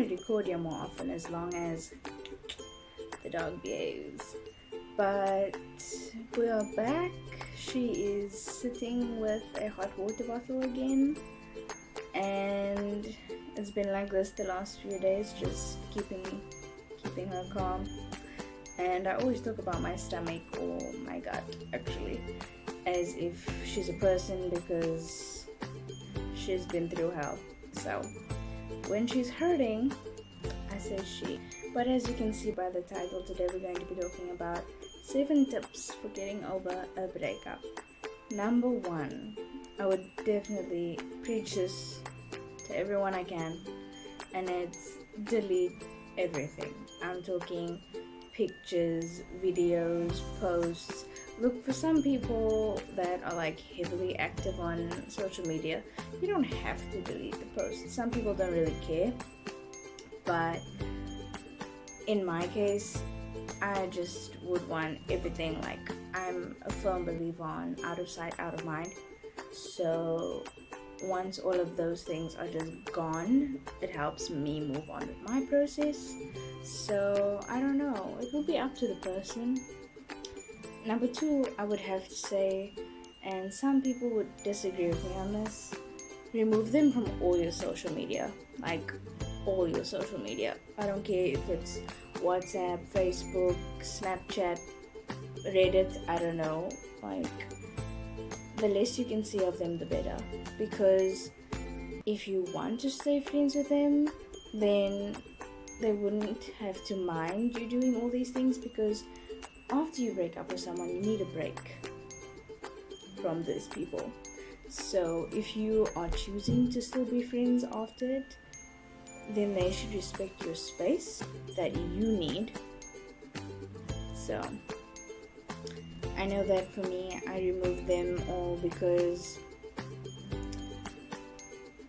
to record here more often as long as the dog behaves. But we are back. She is sitting with a hot water bottle again, and it's been like this the last few days, just keeping her calm. And I always talk about my stomach or my gut actually as if she's a person, because she's been through hell. So when she's hurting, I say she. But as you can see by the title, today we're going to be talking about 7 tips for getting over a breakup. Number 1, I would definitely preach this to everyone I can, and it's delete everything. I'm talking pictures, videos, posts. Look, for some people that are like heavily active on social media, you don't have to delete the posts. Some people don't really care, but in my case, I just would want everything. Like, I'm a firm believer on out of sight, out of mind. So once all of those things are just gone, it helps me move on with my process. So I don't know, it will be up to the person. Number 2, I would have to say, and some people would disagree with me on this, remove them from all your social media. Like, all your social media. I don't care if it's WhatsApp, Facebook, Snapchat, Reddit, I don't know. Like, the less you can see of them, the better. Because if you want to stay friends with them, then they wouldn't have to mind you doing all these things, because after you break up with someone, you need a break from these people. So if you are choosing to still be friends after it, then they should respect your space that you need. So I know that for me, I removed them all because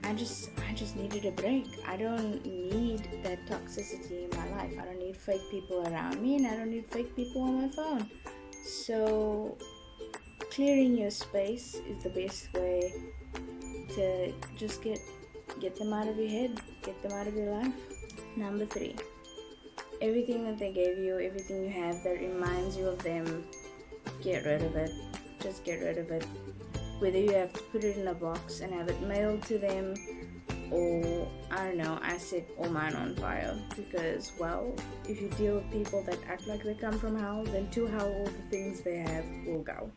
I just needed a break. I don't need that toxicity in my life. I don't need fake people around me, and I don't need fake people on my phone. So clearing your space is the best way to just get them out of your head, get them out of your life. Number 3, everything that they gave you, everything you have that reminds you of them, get rid of it. Just get rid of it. Whether you have to put it in a box and have it mailed to them, or I don't know, I set all mine on fire. Because, well, if you deal with people that act like they come from hell, then to hell all the things they have will go.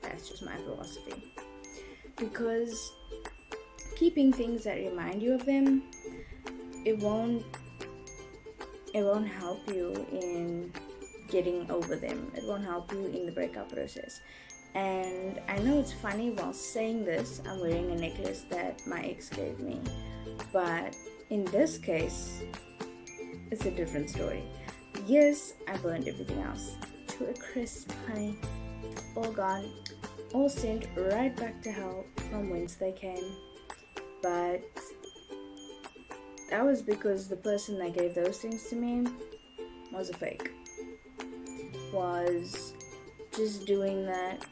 That's just my philosophy. Because keeping things that remind you of them, it won't help you in getting over them. It won't help you in the breakup process. And I know it's funny, while saying this, I'm wearing a necklace that my ex gave me, but in this case, it's a different story. Yes, I burned everything else to a crisp, honey. All gone, all sent right back to hell from whence they came. But that was because the person that gave those things to me was a fake. Was just doing that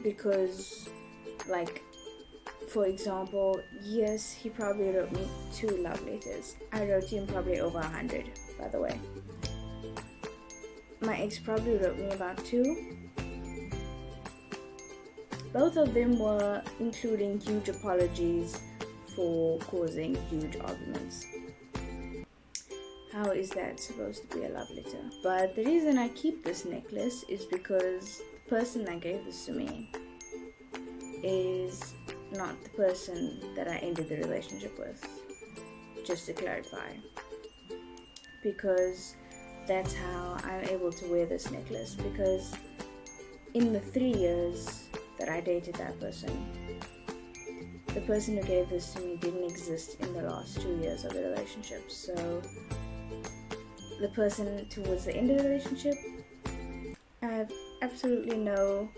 because, like, for example, yes, he probably wrote me 2 love letters. I wrote him probably over 100, by the way. My ex probably wrote me about 2. Both of them were including huge apologies for causing huge arguments. How is that supposed to be a love letter? But the reason I keep this necklace is because the person that gave this to me is not the person that I ended the relationship with. Just to clarify. Because that's how I'm able to wear this necklace. Because in the 3 years that I dated that person, the person who gave this to me didn't exist in the last 2 years of the relationship. So the person towards the end of the relationship, I have absolutely no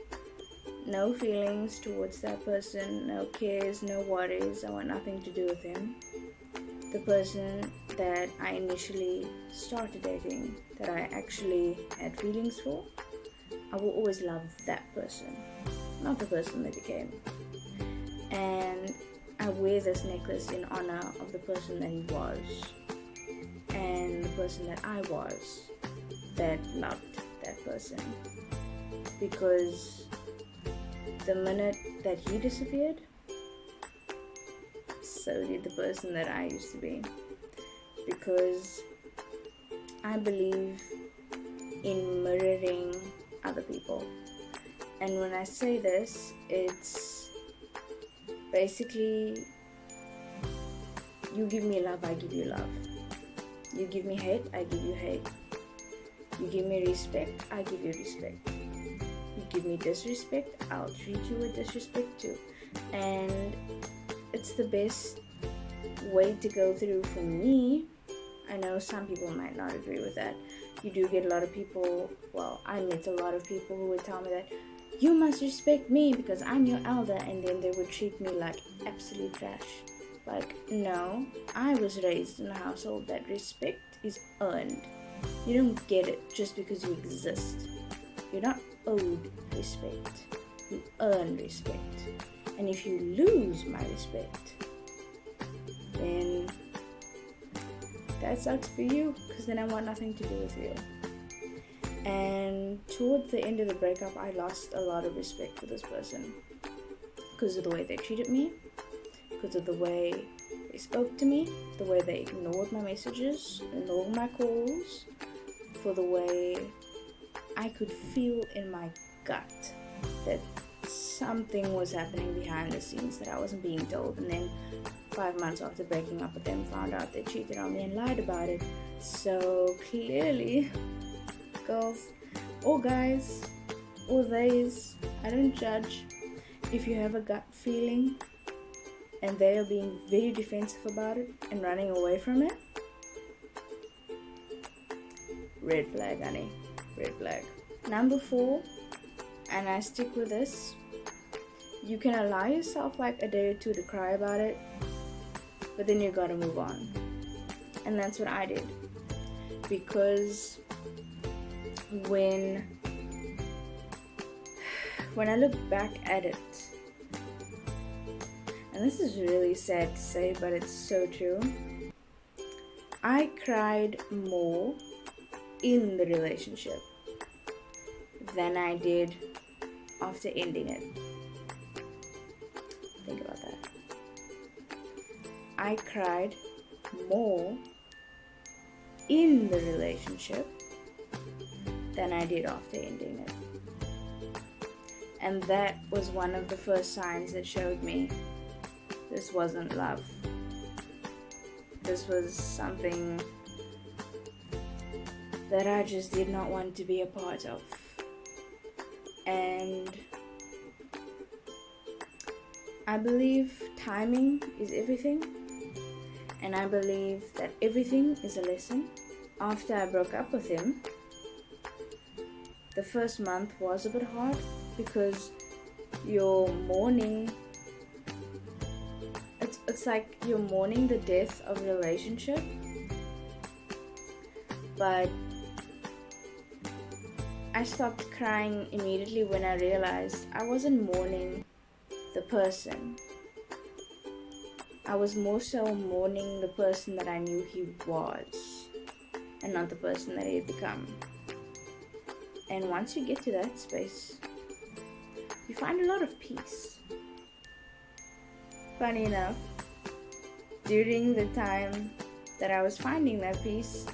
feelings towards that person, no cares, no worries. I want nothing to do with him. The person that I initially started dating, that I actually had feelings for, I will always love that person, not the person they became. And I wear this necklace in honor of the person that he was and the person that I was that loved that person. Because the minute that he disappeared, so did the person that I used to be. Because I believe in mirroring other people. And when I say this, it's basically, you give me love, I give you love. You give me hate, I give you hate. You give me respect, I give you respect. You give me disrespect, I'll treat you with disrespect too. And it's the best way to go through for me. I know some people might not agree with that. You do get a lot of people, well, I met a lot of people who would tell me that you must respect me because I'm your elder, and then they would treat me like absolute trash. Like, no, I was raised in a household that respect is earned. You don't get it just because you exist. You're not owed respect. You earn respect. And if you lose my respect, then that sucks for you, because then I want nothing to do with you. And towards the end of the breakup, I lost a lot of respect for this person because of the way they treated me, because of the way they spoke to me, the way they ignored my messages, ignored my calls, for the way I could feel in my gut that something was happening behind the scenes that I wasn't being told. And then 5 months after breaking up with them, found out they cheated on me and lied about it. So clearly, girls or guys or theys, I don't judge. If you have a gut feeling and they are being very defensive about it and running away from it, red flag, honey, red flag. Number 4, and I stick with this, you can allow yourself like a day or two to cry about it, but then you gotta move on. And that's what I did. Because when I look back at it, and this is really sad to say, but it's so true, I cried more in the relationship than I did after ending it. Think about that. I cried more in the relationship than I did after ending it. And that was one of the first signs that showed me this wasn't love. This was something that I just did not want to be a part of. And I believe timing is everything. And I believe that everything is a lesson. After I broke up with him, the first month was a bit hard because you're mourning. It's like you're mourning the death of a relationship. But I stopped crying immediately when I realized I wasn't mourning the person. I was more so mourning the person that I knew he was, and not the person that he had become. And once you get to that space, you find a lot of peace. Funny enough, during the time that I was finding that peace,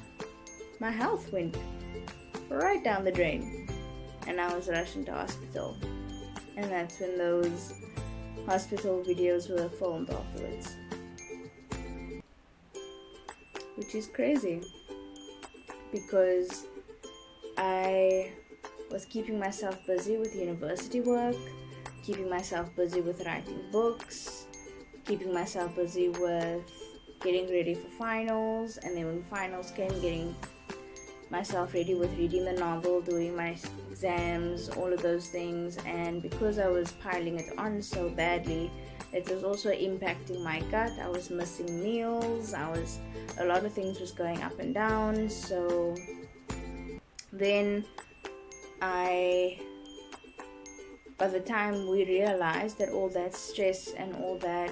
my health went right down the drain, and I was rushed into hospital. And that's when those hospital videos were filmed afterwards, which is crazy because I was keeping myself busy with university work, keeping myself busy with writing books, keeping myself busy with getting ready for finals, and then when finals came, getting myself ready with reading the novel, doing my exams, all of those things. And because I was piling it on so badly, it was also impacting my gut. I was missing meals, a lot of things was going up and down. So then by the time we realized that all that stress and all that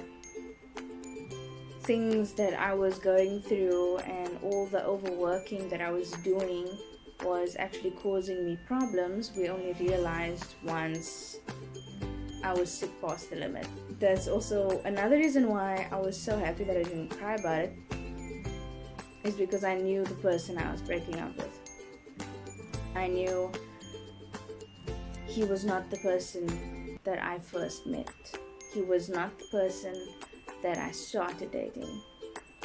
things that I was going through and all the overworking that I was doing was actually causing me problems, we only realized once I was sick past the limit. That's also another reason why I was so happy that I didn't cry about it, is because I knew the person I was breaking up with. I knew he was not the person that I first met. He was not the person that I started dating.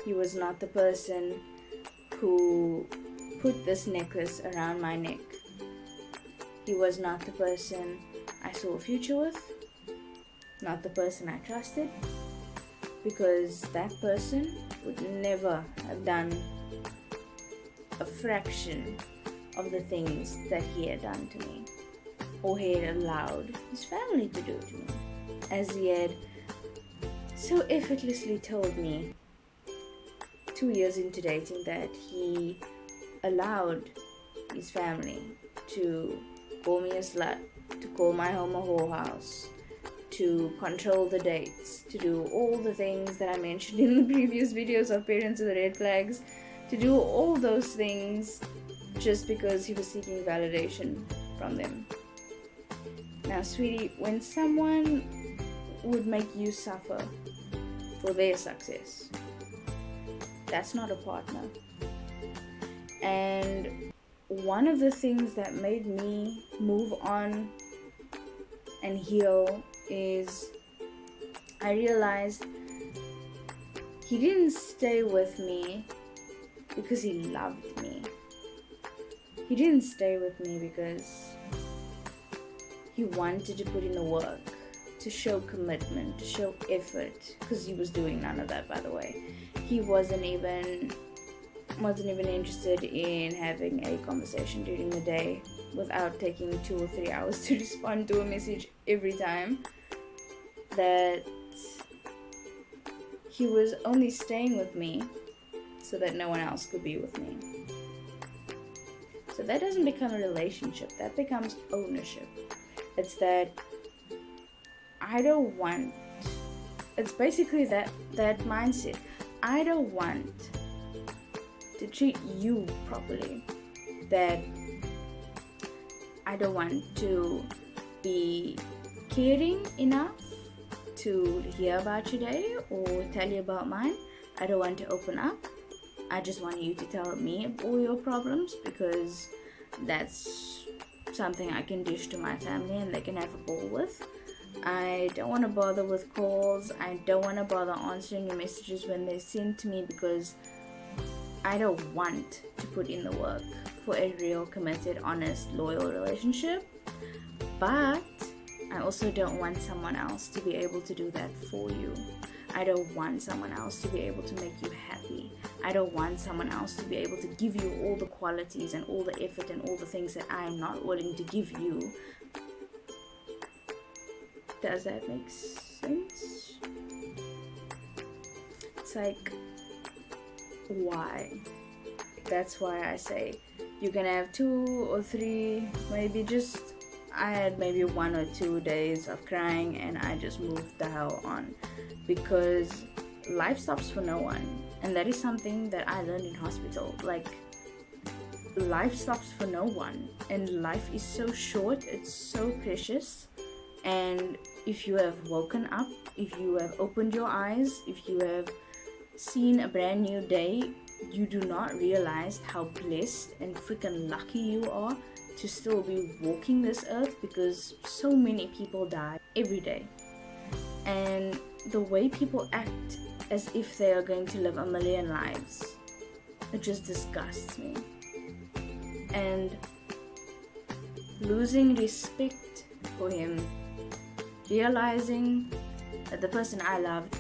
He was not the person who put this necklace around my neck. He was not the person I saw a future with, not the person I trusted, because that person would never have done a fraction of the things that he had done to me, or he had allowed his family to do to me, as he had so effortlessly told me 2 years into dating that he allowed his family to call me a slut, to call my home a whorehouse, to control the dates, to do all the things that I mentioned in the previous videos of Parents of the Red Flags, to do all those things just because he was seeking validation from them. Now, sweetie, when someone would make you suffer for their success, that's not a partner. And one of the things that made me move on and heal is I realized he didn't stay with me because he loved me. He didn't stay with me because he wanted to put in the work, to show commitment, to show effort, because he was doing none of that, by the way. He wasn't even interested in having a conversation during the day without taking 2 or 3 hours to respond to a message every time. That he was only staying with me so that no one else could be with me. So that doesn't become a relationship, that becomes ownership. It's that I don't want, it's basically that mindset. I don't want to treat you properly, that I don't want to be caring enough to hear about your day or tell you about mine. I don't want to open up. I just want you to tell me all your problems, because that's something I can dish to my family and they can have a ball with. I don't want to bother with calls. I don't want to bother answering your messages when they're sent to me, because I don't want to put in the work for a real, committed, honest, loyal relationship. But I also don't want someone else to be able to do that for you. I don't want someone else to be able to make you happy. I don't want someone else to be able to give you all the qualities and all the effort and all the things that I am not willing to give you. Does that make sense? It's like, why? That's why I say you can have 2 or 3, maybe just, I had maybe 1 or 2 days of crying and I just moved the hell on, because life stops for no one. And that is something that I learned in hospital. Like, life stops for no one, and life is so short, it's so precious. And if you have woken up, if you have opened your eyes, if you have seen a brand new day, you do not realize how blessed and freaking lucky you are to still be walking this earth, because so many people die every day. And the way people act as if they are going to live a million lives, it just disgusts me. And losing respect for him, realizing that the person I loved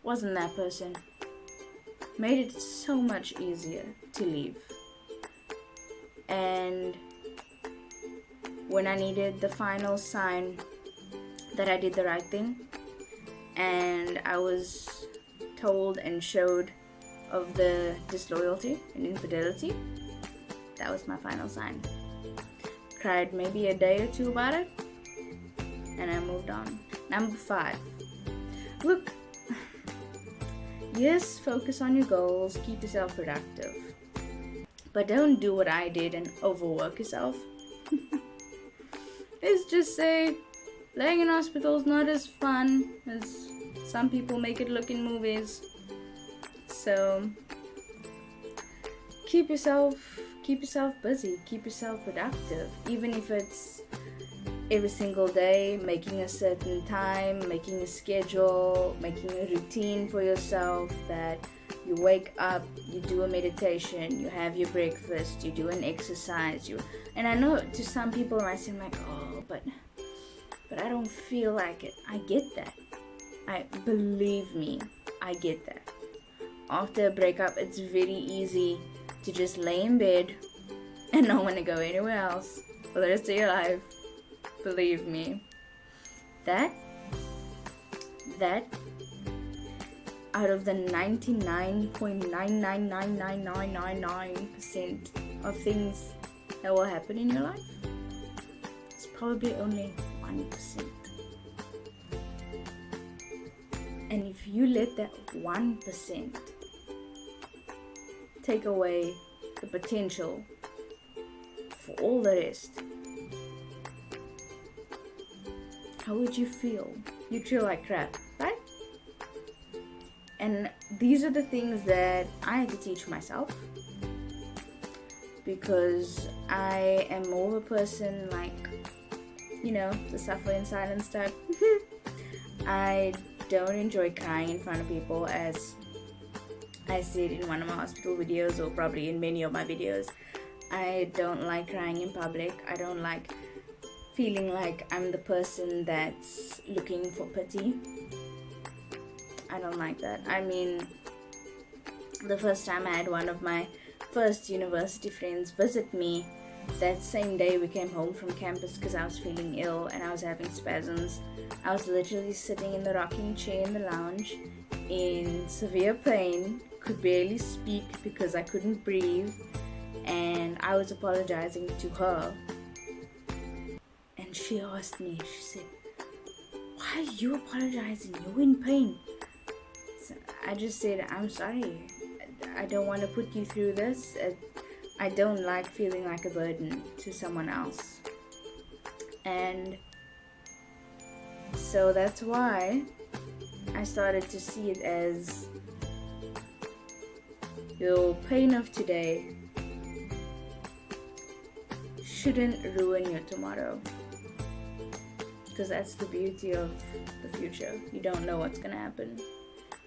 wasn't that person, made it so much easier to leave. And when I needed the final sign that I did the right thing, and I was told and showed of the disloyalty and infidelity, that was my final sign. Cried maybe a day or 2 about it, and I moved on. Number 5. Look, Yes, focus on your goals, keep yourself productive. But don't do what I did and overwork yourself. Let's just say laying in hospital is not as fun as some people make it look in movies. So keep yourself busy, keep yourself productive, even if it's every single day, making a certain time, making a schedule, making a routine for yourself that you wake up, you do a meditation, you have your breakfast, you do an exercise. And I know to some people might seem like, oh, but I don't feel like it. I get that. Believe me, I get that. After a breakup, it's very easy to just lay in bed and not want to go anywhere else for the rest of your life. Believe me, that out of the 99.9999999% of things that will happen in your life, it's probably only 1%. And if you let that 1% take away the potential for all the rest, how would you feel? You'd feel like crap, right? And these are the things that I had to teach myself, because I am more of a person like, the suffer in silence type. I don't enjoy crying in front of people, as I said in one of my hospital videos, or probably in many of my videos. I don't like crying in public. I don't like feeling like I'm the person that's looking for pity. I don't like that. I mean, the first time I had one of my first university friends visit me, that same day we came home from campus because I was feeling ill and I was having spasms. I was literally sitting in the rocking chair in the lounge in severe pain, could barely speak because I couldn't breathe, and I was apologizing to her. And she asked me, she said, "Why are you apologizing? You're in pain." So I just said, "I'm sorry. I don't want to put you through this. I don't like feeling like a burden to someone else." And so that's why I started to see it as your pain of today shouldn't ruin your tomorrow. Because that's the beauty of the future. You don't know what's gonna happen.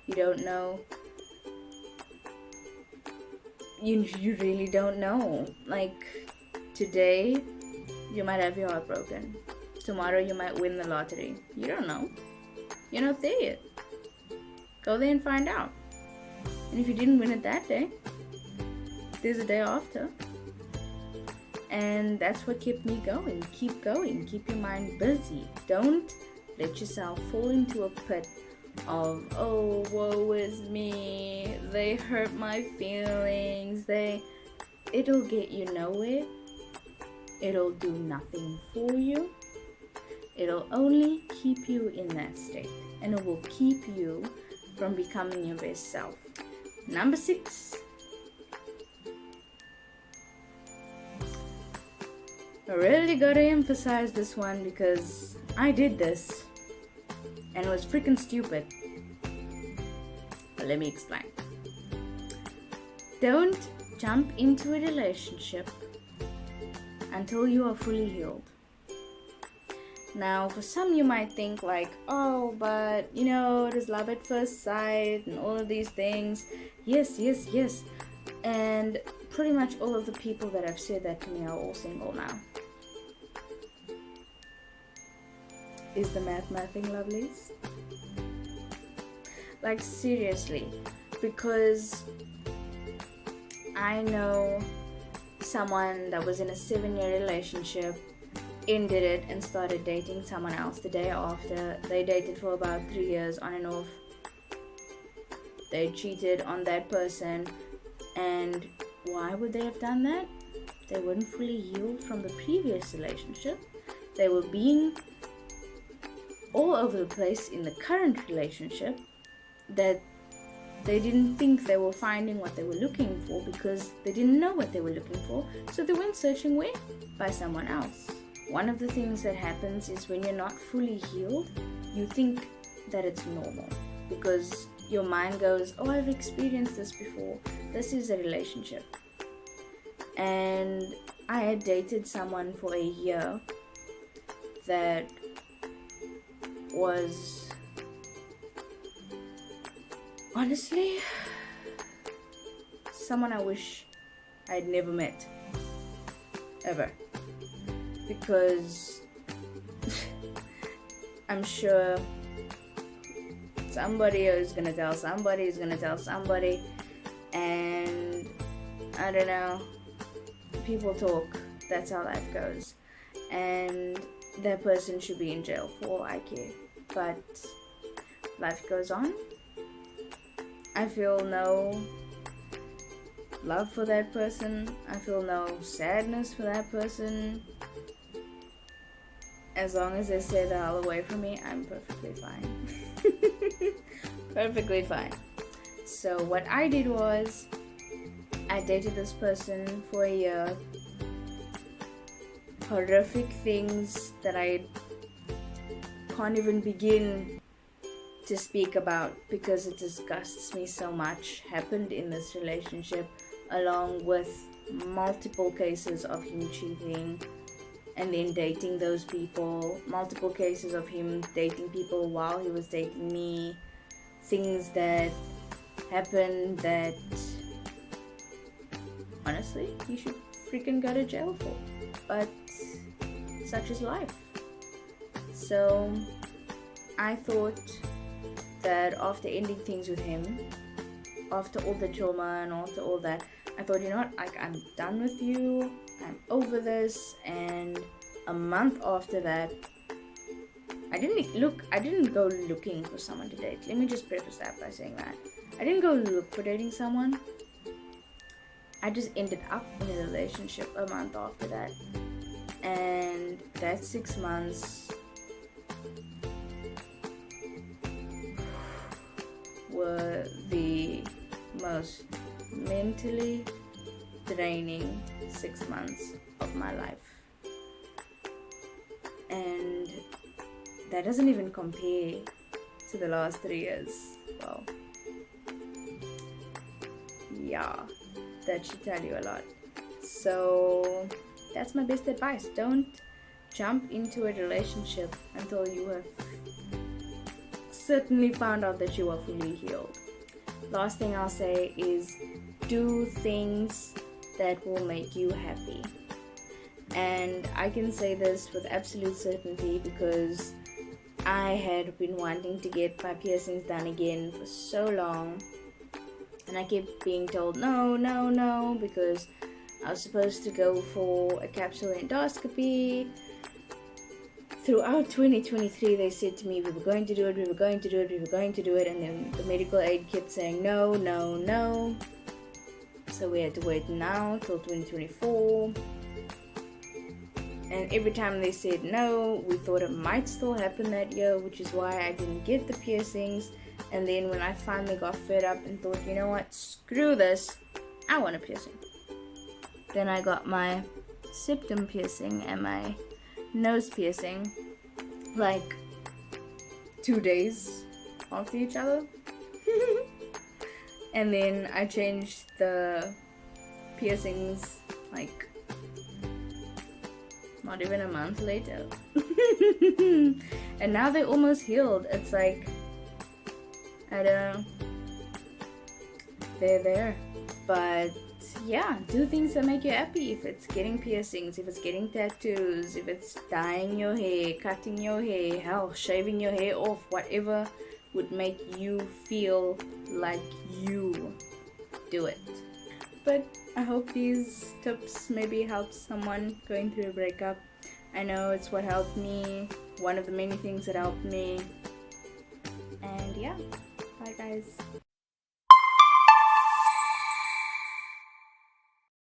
You don't know. You really don't know. Like, today you might have your heart broken. Tomorrow you might win the lottery. You don't know. You're not there yet. Go there and find out. And if you didn't win it that day, there's a day after. And that's what kept me going. Keep going. Keep your mind busy. Don't let yourself fall into a pit of, oh, woe is me, they hurt my feelings, it'll get you nowhere. It'll do nothing for you. It'll only keep you in that state, and it will keep you from becoming your best self. Number 6, I really gotta emphasize this one because I did this and it was freaking stupid. But let me explain. Don't jump into a relationship until you are fully healed. Now, for some you might think like, oh, but it is love at first sight and all of these things. Yes. And pretty much all of the people that have said that to me are all single now. Is the math mathing, lovelies? Like, seriously, because I know someone that was in a 7-year relationship, ended it and started dating someone else the day after. They dated for about 3 years on and off. They cheated on that person. And why would they have done that? They weren't fully healed from the previous relationship. They were being all over the place in the current relationship that they didn't think they were finding what they were looking for because they didn't know what they were looking for. So they went searching where? By someone else. One of the things that happens is when you're not fully healed, you think that it's normal because your mind goes, oh, I've experienced this before. This is a relationship. And I had dated someone for a year that was honestly someone I wish I'd never met ever, because I'm sure somebody is gonna tell somebody, and I don't know, people talk, that's how life goes, and that person should be in jail for all I care, but life goes on. I feel no love for that person, I feel no sadness for that person. As long as they stay the hell away from me, I'm perfectly fine. Perfectly fine. So what I did was, I dated this person for a year. Horrific things that I can't even begin to speak about because it disgusts me so much happened in this relationship, along with multiple cases of him cheating and then dating those people, multiple cases of him dating people while he was dating me, things that happened that honestly you should freaking go to jail for, but such is life. So I thought that after ending things with him, after all the trauma and after all that, I thought, you know what, like, I'm done with you, I'm over this. And a month after that, I didn't go looking for someone to date. Let me just preface that by saying that I didn't go look for dating someone. I just ended up in a relationship a month after that, and that 6 months were the most mentally draining 6 months of my life, and that doesn't even compare to the last 3 years. Well, yeah, that should tell you a lot. So that's my best advice. Don't jump into a relationship until you have certainly found out that you are fully healed. Last thing I'll say is, do things that will make you happy. And I can say this with absolute certainty because I had been wanting to get my piercings done again for so long, and I kept being told no, because I was supposed to go for a capsule endoscopy. Throughout 2023, they said to me, we were going to do it, and then the medical aid kept saying no. So we had to wait now till 2024. And every time they said no, we thought it might still happen that year, which is why I didn't get the piercings. And then when I finally got fed up and thought, you know what, screw this, I want a piercing, then I got my septum piercing and my nose piercing like 2 days after each other. And then I changed the piercings like not even a month later. And now they're almost healed. It's like, I don't know, they're there. But yeah, do things that make you happy. If it's getting piercings, if it's getting tattoos, if it's dyeing your hair, cutting your hair, hell, shaving your hair off, whatever would make you feel like you, do it. But I hope these tips maybe help someone going through a breakup. I know it's what helped me, one of the many things that helped me. And yeah, bye guys.